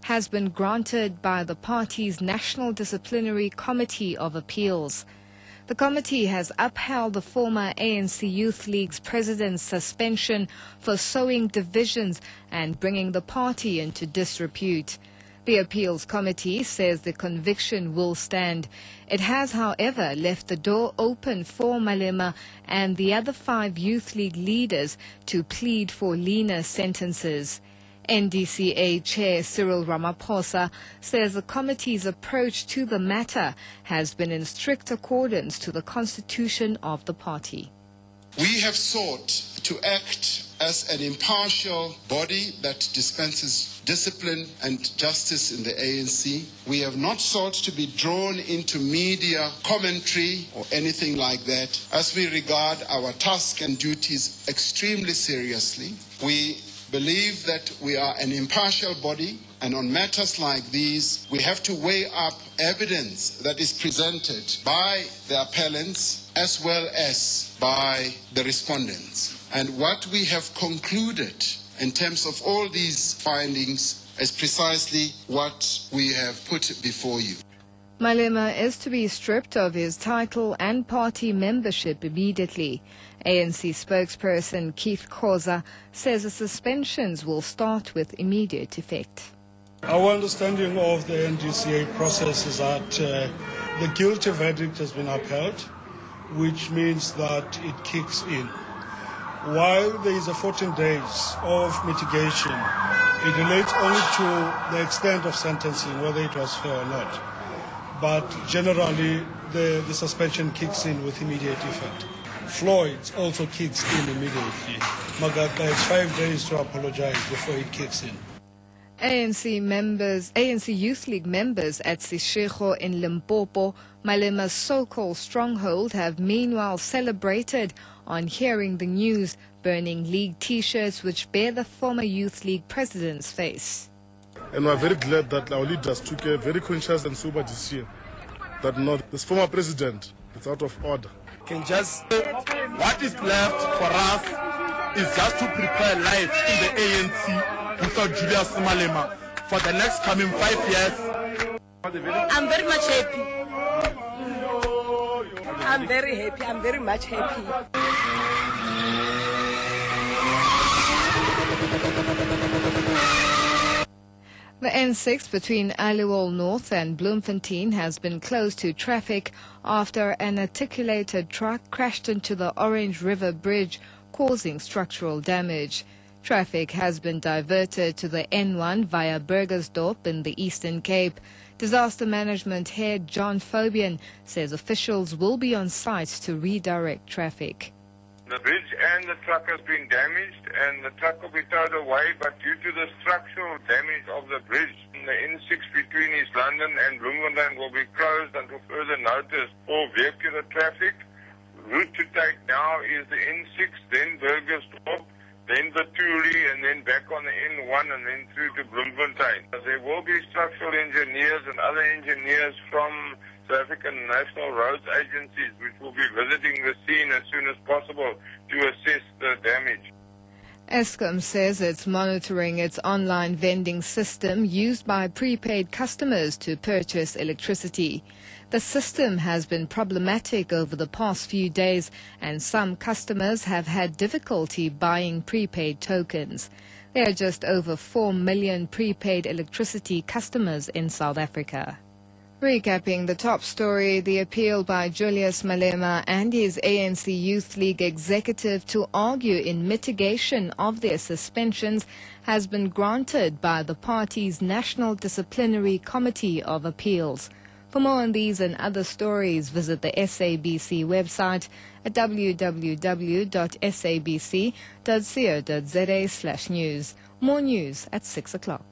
has been granted by the party's National Disciplinary Committee of Appeals. The committee has upheld the former ANC Youth League's president's suspension for sowing divisions and bringing the party into disrepute. The appeals committee says the conviction will stand. It has, however, left the door open for Malema and the other 5 Youth League leaders to plead for leaner sentences. NDCA Chair Cyril Ramaphosa says the committee's approach to the matter has been in strict accordance to the constitution of the party. We have sought to act as an impartial body that dispenses discipline and justice in the ANC. We have not sought to be drawn into media commentary or anything like that, as we regard our task and duties extremely seriously. We believe that we are an impartial body, and on matters like these, we have to weigh up evidence that is presented by the appellants as well as by the respondents. And what we have concluded in terms of all these findings is precisely what we have put before you. Malema is to be stripped of his title and party membership immediately. ANC spokesperson Keith Khoza says the suspensions will start with immediate effect. Our understanding of the NDCA process is that the guilty verdict has been upheld, which means that it kicks in. While there is a 14 days of mitigation, it relates only to the extent of sentencing, whether it was fair or not. But generally, the suspension kicks in with immediate effect. Floyd's also kicks in immediately. Magaka has 5 days to apologize before it kicks in. ANC Youth League members at Seshego in Limpopo, Malema's so-called stronghold, have meanwhile celebrated on hearing the news, burning league T-shirts which bear the former Youth League president's face. And we're very glad that our leaders took a very conscious and sober decision that not this former president is out of order. What is left for us is just to prepare life in the ANC without Julius Malema for the next coming 5 years. I'm very much happy. I'm very happy. I'm very much happy. The N6 between Aliwal North and Bloemfontein has been closed to traffic after an articulated truck crashed into the Orange River Bridge, causing structural damage. Traffic has been diverted to the N1 via Burgersdorp in the Eastern Cape. Disaster Management Head John Fabian says officials will be on site to redirect traffic. The bridge and the truck has been damaged, and the truck will be towed away, but due to the structural damage of the bridge, the N6 between East London and Bloemfontein will be closed until further notice for vehicular traffic. Route to take now is the N6, then Burgersdorp, then the Turi, and then back on the N1 and then through to Bloemfontein. There will be structural engineers and other engineers from South African National Roads Agencies which will be visiting the scene as soon as possible to assess the damage. Eskom says it's monitoring its online vending system used by prepaid customers to purchase electricity. The system has been problematic over the past few days, and some customers have had difficulty buying prepaid tokens. There are just over 4 million prepaid electricity customers in South Africa. Recapping the top story, the appeal by Julius Malema and his ANC Youth League executive to argue in mitigation of their suspensions has been granted by the party's National Disciplinary Committee of Appeals. For more on these and other stories, visit the SABC website at www.sabc.co.za/news. More news at 6 o'clock.